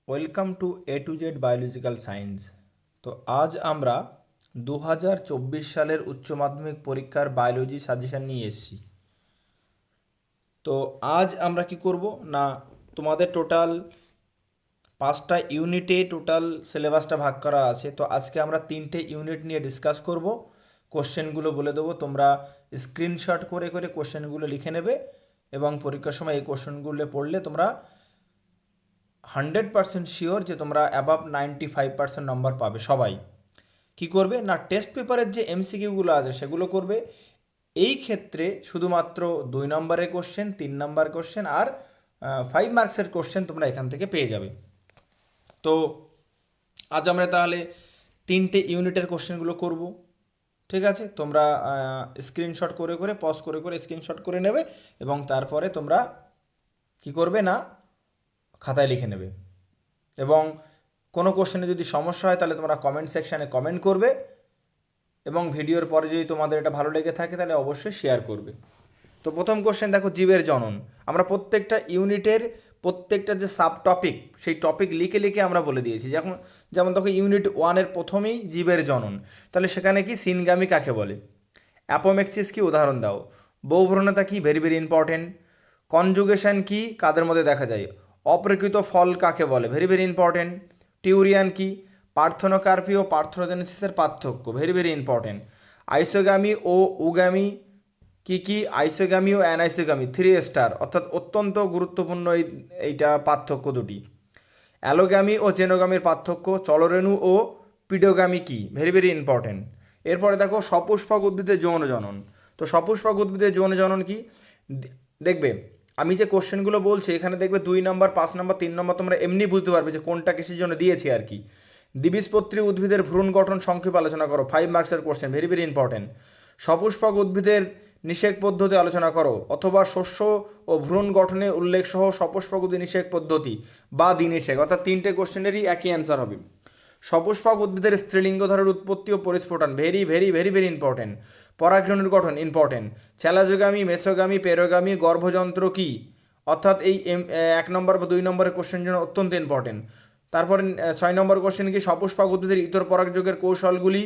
Welcome to A to Z biological science. তো আজ আমরা 2024 সালের উচ্চ মাধ্যমিক পরীক্ষার বায়োলজি সাজেশন নিয়ে এসেছি। তো আজ আমরা কি করব না, তোমাদের টোটাল 5টা ইউনিটে টোটাল সিলেবাসটা ভাগ করা আছে। তো আজকে আমরা 3টে ইউনিট নিয়ে ডিসকাস করব। কোশ্চেনগুলো বলে দেবো, তোমরা স্ক্রিনশট করে করে কোশ্চেনগুলো লিখে নেবে এবং পরীক্ষার সময় এই কোশ্চেনগুলো পড়লে তোমরা 100% শিওর যে তোমরা অ্যাবাভ 95% নম্বর পাবে। সবাই কি করবে না, টেস্ট পেপারের যে এমসিকিউগুলো আছে সেগুলো করবে। এই ক্ষেত্রে শুধুমাত্র 2 নম্বরের কোশ্চেন, 3 নম্বর কোশ্চেন আর 5 মার্কসের কোশ্চেন তোমরা এখান থেকে পেয়ে যাবে। তো আজ আমরা তাহলে 3টে ইউনিটের কোশ্চেনগুলো করব। ঠিক আছে, তোমরা স্ক্রিনশট করে করে পজ করে করে স্ক্রিনশট করে নেবে এবং তারপরে তোমরা কি করবে না, খাতায় লিখে নেবে। এবং কোনো কোশ্চেনে যদি সমস্যা হয় তাহলে তোমরা কমেন্ট সেকশানে কমেন্ট করবে এবং ভিডিওর পরে যদি তোমাদের এটা ভালো লেগে থাকে তাহলে অবশ্যই শেয়ার করবে। তো প্রথম কোশ্চেন দেখো, জীবের জনন। আমরা প্রত্যেকটা ইউনিটের প্রত্যেকটা যে সাব টপিক সেই টপিক লিখে লিখে আমরা বলে দিয়েছি। যেমন দেখো ইউনিট 1-এর প্রথমেই জীবের জনন, তাহলে সেখানে কি সিনগামী কাকে বলে, অ্যাপোমেক্সিস কি উদাহরণ দাও, বহুভ্রূণতা কি ভেরি ভেরি ইম্পর্টেন্ট, কনজুগেশন কি কাদের মধ্যে দেখা যায়, অপ্রকৃত ফল কাকে বলে ভেরি ভেরি ইম্পর্টেন্ট, টিউরিয়ান কি, পার্থনোকার্পি ও পার্থনোজেনেসিসের পার্থক্য ভেরি ভেরি ইম্পর্টেন্ট, আইসোগামী ও উগামী কি, আইসোগামী ও অ্যানাইসোগামী 3 স্টার অর্থাৎ অত্যন্ত গুরুত্বপূর্ণ এইটা পার্থক্য দুটি, অ্যালোগামী ও জেনোগামীর পার্থক্য, চলরেণু ও পিডোগামী কি ভেরি ভেরি ইম্পর্টেন্ট। এরপরে দেখো সপুষ্পক উদ্ভিদের যৌন জনন। তো সপুষ্পক উদ্ভিদের যৌন জনন কি দেখবে, আমি যে কোশ্চেনগুলো বলছি এখানে দেখবে 2 নম্বর, 5 নম্বর, 3 নম্বর তোমরা এমনি বুঝতে পারবে যে কোনটা কিসের জন্য দিয়েছি আর কি। দ্বিবীজপত্রী উদ্ভিদের ভ্রূণ গঠন সংক্ষেপে আলোচনা করো, 5 মার্কসের কোশ্চেন ভেরি ভেরি ইম্পর্টেন্ট। সপুষ্পক উদ্ভিদের নিষেক পদ্ধতি আলোচনা করো, অথবা শস্য ও ভ্রূণ গঠনে উল্লেখ সহ সপুষ্পক উদ্ভিদ নিষেক পদ্ধতি বা দিনিষেক, অর্থাৎ 3টে কোশ্চেনেরই একই অ্যান্সার হবে। সপুষ্পক উদ্ভিদের স্ত্রীলিঙ্গধারের উৎপত্তি ও পরিস্ফুটন very very very very important. পরাগরেণুর গঠন ইম্পর্টেন্ট। চ্যালাজোগামী, মেসোগামী, পেরোগামী গর্ভযন্ত্র কি, অর্থাৎ এই 1 নম্বর বা 2 নম্বরের কোশ্চেন জন্য অত্যন্ত ইম্পর্টেন্ট। তারপরে 6 নম্বর কোশ্চেন কি, সপুষ্পক উদ্ভিদের ইতর পরাগযোগের কৌশলগুলি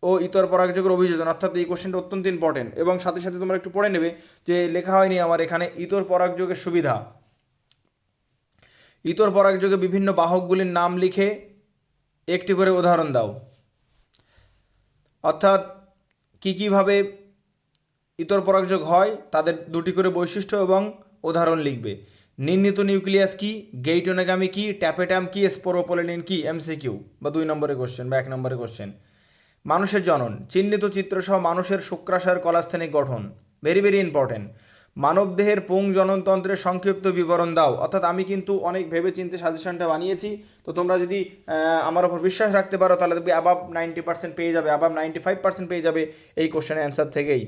ও ইতর পরাগযোগের অভিযোজন, অর্থাৎ এই কোশ্চেনটা অত্যন্ত ইম্পর্টেন্ট। এবং সাথে সাথে তোমরা একটু পড়ে নেবে যে লেখা হয়নি আমার এখানে ইতর পরাগযোগের সুবিধা। ইতর পরাগযোগে বিভিন্ন বাহকগুলির নাম লিখে একটি করে উদাহরণ দাও, অর্থাৎ কীভাবে ইতর পরাগযোগ হয় তাদের 2টি করে বৈশিষ্ট্য এবং উদাহরণ লিখবে। নির্ণীত নিউক্লিয়াস কি, গেইটোনেগামি কি, ট্যাপেটাম কি, স্পোরোপোলিনিন কি, এমসিকিউ বা 2 নম্বরের কোশ্চেন বা 1 নম্বরের কোশ্চেন। মানুষের জনন, চিহ্নিত চিত্রসহ মানুষের শুক্রাশয়ের কলাস্থেনিক গঠন ভেরি ভেরি ইম্পর্টেন্ট। মানবদেহের পুং জননতন্ত্রের সংক্ষিপ্ত বিবরণ দাও, অর্থাৎ আমি কিন্তু অনেক ভেবে চিন্তে সাজেশনটা বানিয়েছি। তো তোমরা যদি আমার ওপর বিশ্বাস রাখতে পারো তাহলে দেখবে অ্যাবাভ 90% পেয়ে যাবে, অ্যাবাভ 95% পেয়ে যাবে এই কোশ্চেনের অ্যান্সার থেকেই।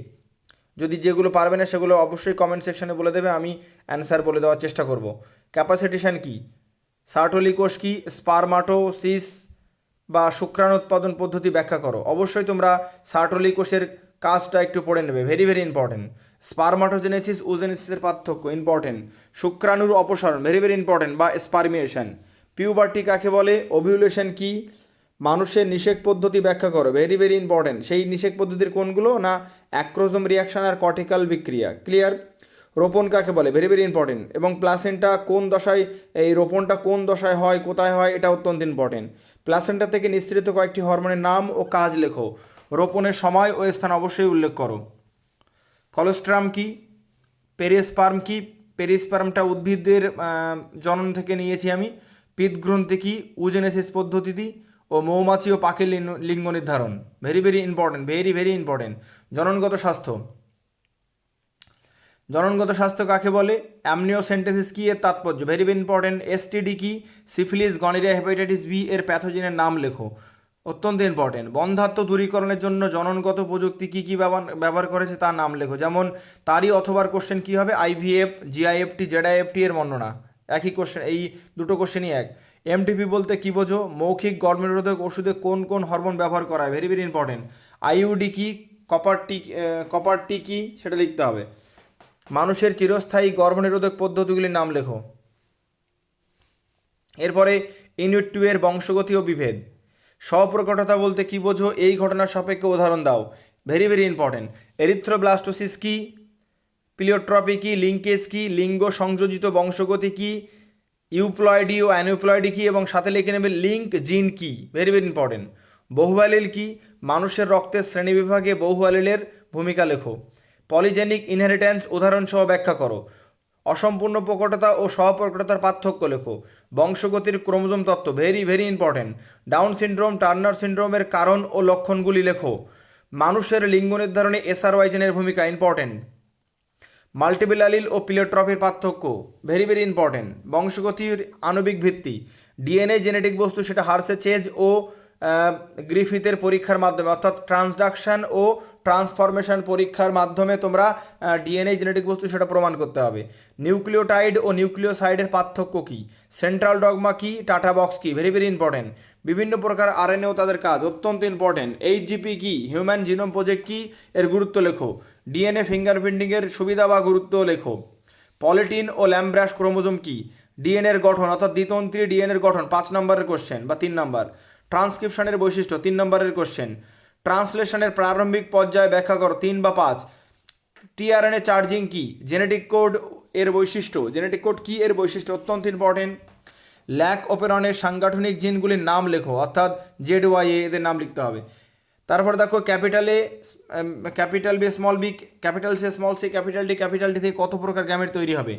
যদি যেগুলো পারবে না সেগুলো অবশ্যই কমেন্ট সেকশনে বলে দেবে, আমি অ্যান্সার বলে দেওয়ার চেষ্টা করব। ক্যাপাসিটেশন কি, সার্টোলি কোষ কি, স্পারমাটোসিস বা শুক্রাণু উৎপাদন পদ্ধতি ব্যাখ্যা করো। অবশ্যই তোমরা সার্টোলি কোষের কাজটা একটু পড়ে নেবে, ভেরি ভেরি ইম্পর্টেন্ট। স্পারমাটোজেনেসিস ওজেনেসিসের পার্থক্য ইম্পর্টেন্ট। শুক্রাণুর অপসারণ ভেরি ভেরি ইম্পর্টেন্ট বা স্পারমিয়েশন। পিউবার্টি কাকে বলে, ওভিউলেশন কি, মানুষের নিষেক পদ্ধতি ব্যাখ্যা করো ভেরি ভেরি ইম্পর্টেন্ট। সেই নিষেক পদ্ধতির কোনগুলো না, অ্যাক্রোজোম রিয়াকশন আর কর্টিক্যাল বিক্রিয়া। ক্লিয়ার। রোপণ কাকে বলে ভেরি ভেরি ইম্পর্টেন্ট। এবং প্লাসেন্টা কোন দশায়, এই রোপণটা কোন দশায় হয়, কোথায় হয়, এটা অত্যন্ত ইম্পর্টেন্ট। প্লাসেন্টা থেকে নিঃসৃত কয়েকটি হরমোনের নাম ও কাজ লেখো। রোপণের সময় ও স্থান অবশ্যই উল্লেখ করো। কলোস্ট্রাম কি, পেরিস্পার্ম কি, পেরিস্পার্মটা উদ্ভিদের জনন থেকে নিয়েছি আমি। পিতগ্রন্থি কি, উজেনেসিস পদ্ধতি ও মৌমাছি ও পাখির লিঙ্গ নির্ধারণ very very important, very very important. জননগত স্বাস্থ্য, জননগত স্বাস্থ্য কাকে বলে, অ্যামনিওসেন্টেসিস কি এর তাৎপর্য ভেরি ভেরি ইম্পর্টেন্ট। এসটিডি কি, সিফিলিস, গনিরিয়া, হেপাটাইটিস বি এর প্যাথোজেনের নাম লেখো, অত্যন্ত ইম্পর্টেন্ট। বন্ধ্যাত্ব দূরীকরণের জন্য জননগত প্রযুক্তি কী কী ব্যবহার করেছে তার নাম লেখো। যেমন তারই অথবার কোশ্চেন কী হবে, আইভিএফ, জিআইএফটি, জেডআইএফটি এর বর্ণনা। একই কোশ্চেন, এই দুটো কোশ্চেনই এক। এমটিপি বলতে কী বোঝো, মৌখিক গর্ভনিরোধক ওষুধে কোন কোন হরমোন ব্যবহার করা হয় ভেরি ভেরি ইম্পর্টেন্ট। আইইউডি কি, কপারটি কি সেটা লিখতে হবে। মানুষের চিরস্থায়ী গর্ভনিরোধক পদ্ধতিগুলির নাম লেখো। এরপরে ইউনিট 2 এর বংশগতি ও বিভেদ। স্বপ্রকটতা বলতে কি বোঝো, এই ঘটনার সাপেক্ষে উদাহরণ দাও। Very very important. এরিথ্রোব্লাস্টোসিস কি, প্লিওট্রপি কি, লিঙ্কেজ কি, লিঙ্গ সংযোজিত বংশগতি কি, ইউপ্লয়েডি ও অ্যানিউপ্লয়েডি কি, এবং সাথে লিখে নেবে লিঙ্ক জিন কি। Very very important. বহু অ্যালিল কি, মানুষের রক্তের শ্রেণীবিভাগে বহু অ্যালিলের ভূমিকা লেখো। পলিজেনিক ইনহেরিট্যান্স উদাহরণসহ ব্যাখ্যা করো। অসম্পূর্ণ প্রকটতা ও সহপ্রকটতার পার্থক্য লেখো। বংশগতির ক্রোমোজোম তত্ত্ব, very very important. Down syndrome, Turner সিনড্রোমের কারণ ও লক্ষণগুলি লেখো। মানুষের লিঙ্গ নির্ধারণে এসআরওয়াই জিনের ভূমিকা, ইম্পর্টেন্ট। মাল্টিপল অ্যালিল ও প্লিওট্রপির পার্থক্য, ভেরি ভেরি ইম্পর্টেন্ট। বংশগতির আণবিক ভিত্তি, ডিএনএ জেনেটিক বস্তু, সেটা হার্সে চেজ ও গ্রিফিথের পরীক্ষার মাধ্যমে, অর্থাৎ ট্রান্সডাকশন ও ট্রান্সফরমেশন পরীক্ষার মাধ্যমে তোমরা ডিএনএ জেনেটিক বস্তু সেটা প্রমাণ করতে হবে। নিউক্লিওটাইড ও নিউক্লিওসাইডের পার্থক্য কী, সেন্ট্রাল ডগমা কী, টাটা বক্স কী, ভেরি ভেরি ইম্পর্টেন্ট। বিভিন্ন প্রকার আরএনএ ও তাদের কাজ, অত্যন্ত ইম্পর্টেন্ট। এইচজিপি কী, হিউম্যান জিনোম প্রজেক্ট কী, এর গুরুত্ব লেখো। ডিএনএ ফিঙ্গারপ্রিন্টিংয়ের সুবিধা বা গুরুত্ব লেখো। পলিটিন ও ল্যাম্ব্রাস ক্রোমোজোম কী, ডিএনএর গঠন, অর্থাৎ দ্বিতন্ত্রী ডিএনএর গঠন, 5 নম্বরের কোশ্চেন বা 3 নম্বর। ট্রান্সক্রিপশনের বৈশিষ্ট্য, 3 নম্বরের কোশ্চেন। ট্রান্সলেশনের প্রারম্ভিক পর্যায়ে ব্যাখ্যা করো, 3 বা 5। টিআরএনএ চার্জিং কি, জেনেটিক কোড এর বৈশিষ্ট্য, জেনেটিক কোড কি এর বৈশিষ্ট্য, অত্যন্ত ইম্পর্টেন্ট। ল্যাক অপেরনের সাংগঠনিক জিনগুলির নাম লেখো, অর্থাৎ ZYA এদের নাম লিখতে হবে। তারপর দেখো capital A capital B small B, capital C small C, capital D থেকে কত প্রকার গ্যামেট তৈরি হবে।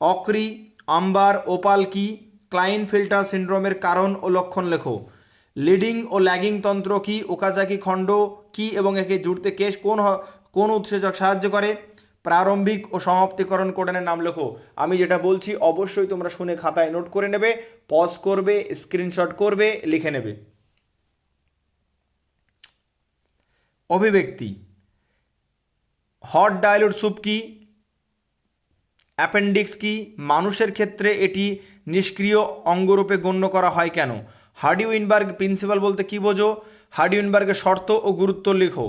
অক্রি, আম্বার, ওপাল কি, ক্লাইন ফিল্টার সিন্ড্রোমের কারণ ও লক্ষণ লেখো। লিডিং ও ল্যাগিং তন্ত্র কি, ওকাজাকি খণ্ড কি এবং একে জুড়তে কেশ কোন উৎসেচক সাহায্য করে। প্রারম্ভিক ও সমাপ্তিকরণ কোডনের নাম লেখো। আমি যেটা বলছি অবশ্যই তোমরা শুনে খাতায় নোট করে নেবে, পজ করবে, স্ক্রিনশট করবে, লিখে নেবে। অভিব্যক্তি, হট ডাইলুট স্যুপ কি, অ্যাপেন্ডিক্স কি, মানুষের ক্ষেত্রে এটি নিষ্ক্রিয় অঙ্গরূপে গণ্য করা হয় কেন। হার্ডি উইনবার্গ প্রিন্সিপাল বলতে কী বোঝো, হার্ডি উইনবার্গের শর্ত ও গুরুত্ব লেখো।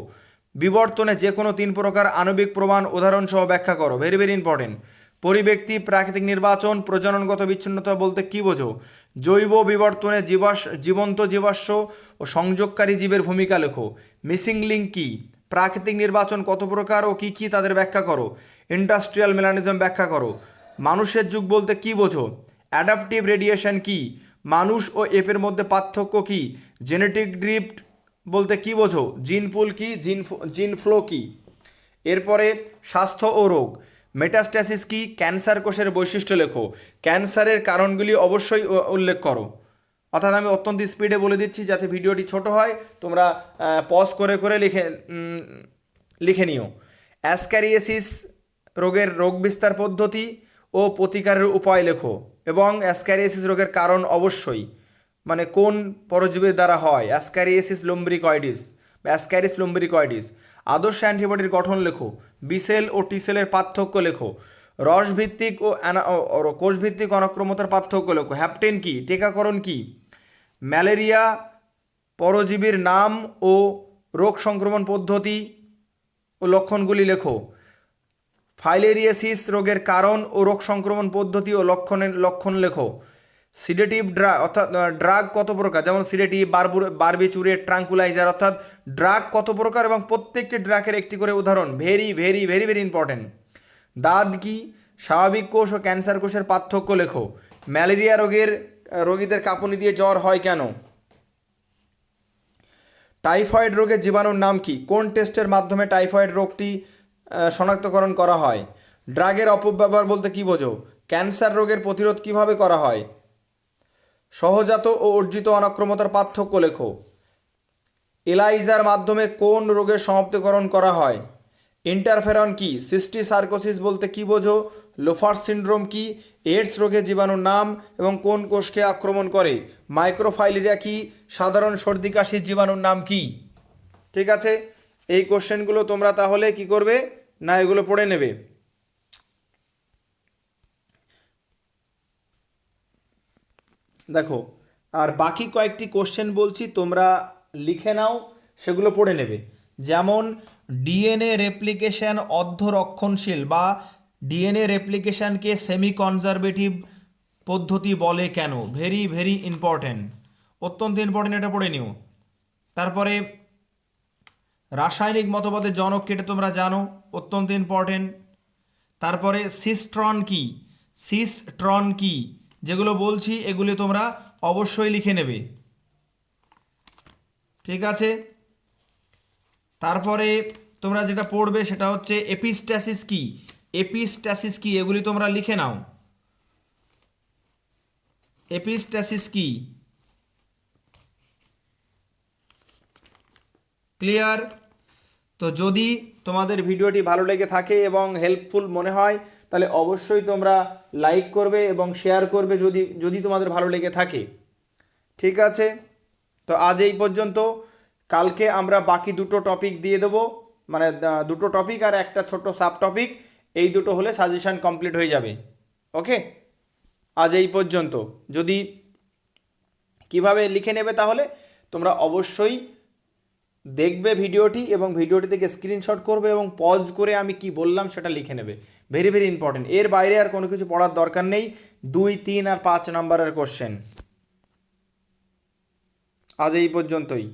বিবর্তনে যে কোনো 3 প্রকার আণবিক প্রমাণ উদাহরণসহ ব্যাখ্যা করো, ভেরি ভেরি ইম্পর্টেন্ট। পরিব্যক্তি, প্রাকৃতিক নির্বাচন, প্রজননগত বিচ্ছিন্নতা বলতে কী বোঝো। জৈব বিবর্তনে জীবন্ত জীবাশ্ম ও সংযোগকারী জীবের ভূমিকা লেখো। মিসিং লিঙ্ক কী, প্রাকৃতিক নির্বাচন কত প্রকার ও কী কী তাদের ব্যাখ্যা করো। ইন্ডাস্ট্রিয়াল মেলানিজম ব্যাখ্যা করো। মানুষের যুগ বলতে কী বোঝো। অ্যাডাপটিভ রেডিয়েশন কী, মানুষ ও এপের মধ্যে পার্থক্য কী। জেনেটিক ড্রিফট বলতে কী বোঝো। জিন পুল কি, জিন ফ্লো কি। এরপরে স্বাস্থ্য ও রোগ, মেটাস্ট্যাসিস কি, ক্যান্সার কোষের বৈশিষ্ট্য লেখো। ক্যান্সারের কারণগুলি অবশ্যই উল্লেখ করো। অর্থাৎ আমি অত্যন্ত স্পিডে বলে দিচ্ছি যাতে ভিডিওটি ছোট হয়, তোমরা পজ করে করে লিখে নিও। অ্যাসক্যারিয়েসিস রোগের রোগ বিস্তার পদ্ধতি ও প্রতিকারের উপায় লেখো, এবং অ্যাসক্যারিয়েসিস রোগের কারণ অবশ্যই, মানে কোন পরজীবীর দ্বারা হয়, অ্যাসক্যারিয়েসিস লুম্ব্রিকয়েডিস বা অ্যাসক্যারিস লুম্ব্রিকয়েডিস। আদর্শ অ্যান্টিবডির গঠন লেখো। বিসেল ও টিসেলের পার্থক্য লেখো। রসভিত্তিক ও কোষভিত্তিক অনাক্রমতার পার্থক্য লেখো। হ্যাপটেন কি, টিকাকরণ কি। ম্যালেরিয়া পরজীবীর নাম ও রোগ সংক্রমণ পদ্ধতি ও লক্ষণগুলি লেখো। ফাইলেরিয়াসিস রোগের কারণ ও রোগ সংক্রমণ পদ্ধতি ও লক্ষণ লেখো। সিডেটিভ ড্রাগ, অর্থাৎ ড্রাগ কত প্রকার, যেমন সিডেটিভ, বারবিচুরেট, ট্রাঙ্কুলাইজার, অর্থাৎ ড্রাগ কত প্রকার এবং প্রত্যেকটি ড্রাগের একটি করে উদাহরণ, very very very very important. দাঁত কি, স্বাভাবিক কোষ ও ক্যান্সার কোষের পার্থক্য লেখো। ম্যালেরিয়া রোগীদের কাঁপুনি দিয়ে জ্বর হয় কেন। টাইফয়েড রোগের জীবাণুর নাম কি, কোন টেস্টের মাধ্যমে টাইফয়েড রোগটি শনাক্তকরণ করা হয়। ড্রাগের অপব্যবহার বলতে কী বোঝো। ক্যান্সার রোগের প্রতিরোধ কিভাবে করা হয়। সহজাত ও অর্জিত অনাক্রমতার পার্থক্য লেখো। এলাইজার মাধ্যমে কোন রোগের সমাপ্তিকরণ করা হয়। ইন্টারফেরন কি, সিস্টিসার্কোসিস বলতে কী বোঝো। লোফার সিন্ড্রোম কি, এইডস রোগের জীবাণুর নাম এবং কোন কোষকে আক্রমণ করে। মাইক্রোফাইলেরিয়া কি, সাধারণ সর্দি কাশির জীবাণুর নাম কি। ঠিক আছে, এই কোশ্চেনগুলো তোমরা তাহলে কি করবে না, এগুলো পড়ে নেবে। দেখো, আর বাকি কয়েকটি কোশ্চেন বলছি, তোমরা লিখে নাও, সেগুলো পড়ে নেবে। যেমন ডিএনএ রেপ্লিকেশন অর্ধরক্ষণশীল বা ডিএনএ রেপ্লিকেশনকে সেমি কনজারভেটিভ পদ্ধতি বলে কেন, ভেরি ভেরি ইম্পর্টেন্ট, অত্যন্ত ইম্পর্টেন্ট, এটা পড়ে নিও। তারপরে রাসায়নিক মতবাদের জনক কেটে তোমরা জানো, অত্যন্ত ইম্পর্টেন্ট। তারপরে সিস্ট্রন কি, সিস্ট্রন কি, যেগুলো বলছি এগুলি তোমরা অবশ্যই লিখে নেবে, ঠিক আছে। তারপরে তোমরা যেটা পড়বে সেটা হচ্ছে এপিস্ট্যাসিস কি, এপিস্ট্যাসিস কি, এগুলি তোমরা লিখে নাও। এপিস্ট্যাসিস কি, ক্লিয়ার? তো যদি তোমাদের ভিডিওটি ভালো লেগে থাকে এবং হেল্পফুল মনে হয় তাহলে অবশ্যই তোমরা লাইক করবে এবং শেয়ার করবে যদি যদি তোমাদের ভালো লেগে থাকে, ঠিক আছে। তো আজ এই পর্যন্ত, কালকে আমরা বাকি দুটো টপিক দিয়ে দেবো, মানে দুটো টপিক আর একটা ছোট্ট সাব টপিক, এই দুটো হলে সাজেশান কমপ্লিট হয়ে যাবে। ওকে, আজ এই পর্যন্ত। যদি কিভাবে লিখে নেবে তাহলে তোমরা অবশ্যই দেখবে ভিডিওটি এবং ভিডিওটি থেকে স্ক্রিনশট করবে এবং পজ করে আমি কি বললাম সেটা লিখে নেবে, ভেরি ভেরি ইম্পর্টেন্ট। এর বাইরে আর কোনো কিছু পড়ার দরকার নেই, 2, 3 আর 5 নাম্বারের কোশ্চেন। আজ এই পর্যন্তই।